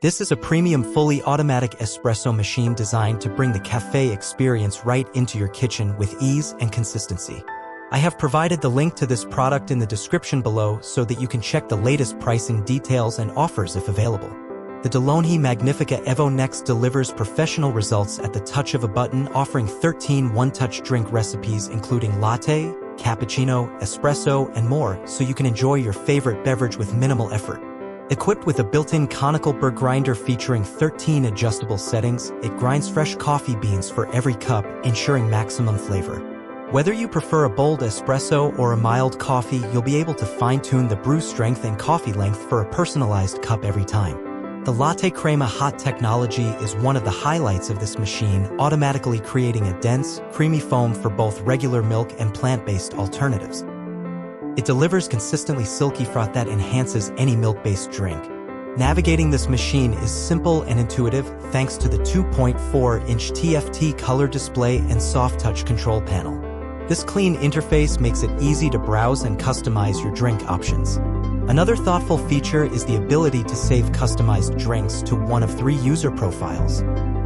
This is a premium fully automatic espresso machine designed to bring the cafe experience right into your kitchen with ease and consistency. I have provided the link to this product in the description below so that you can check the latest pricing details and offers if available. The De'Longhi Magnifica Evo Next delivers professional results at the touch of a button, offering 13 one-touch drink recipes including latte, cappuccino, espresso, and more, so you can enjoy your favorite beverage with minimal effort. Equipped with a built-in conical burr grinder featuring 13 adjustable settings, it grinds fresh coffee beans for every cup, ensuring maximum flavor. Whether you prefer a bold espresso or a mild coffee, you'll be able to fine-tune the brew strength and coffee length for a personalized cup every time. The LatteCrema hot technology is one of the highlights of this machine, automatically creating a dense, creamy foam for both regular milk and plant-based alternatives. It delivers consistently silky froth that enhances any milk-based drink. Navigating this machine is simple and intuitive thanks to the 2.4-inch TFT color display and soft touch control panel. This clean interface makes it easy to browse and customize your drink options. Another thoughtful feature is the ability to save customized drinks to one of 3 user profiles.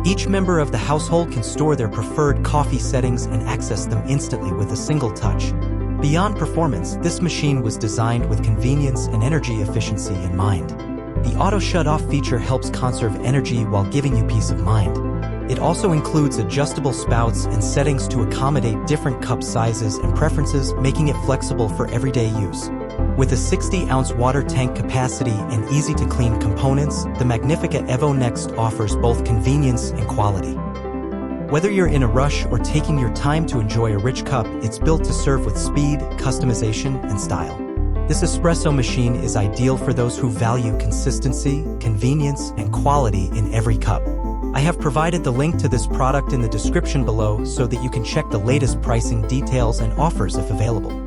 Each member of the household can store their preferred coffee settings and access them instantly with a single touch. Beyond performance, this machine was designed with convenience and energy efficiency in mind. The auto shut-off feature helps conserve energy while giving you peace of mind. It also includes adjustable spouts and settings to accommodate different cup sizes and preferences, making it flexible for everyday use. With a 60-ounce water tank capacity and easy-to-clean components, the Magnifica Evo Next offers both convenience and quality. Whether you're in a rush or taking your time to enjoy a rich cup, it's built to serve with speed, customization, and style. This espresso machine is ideal for those who value consistency, convenience, and quality in every cup. I have provided the link to this product in the description below so that you can check the latest pricing details and offers if available.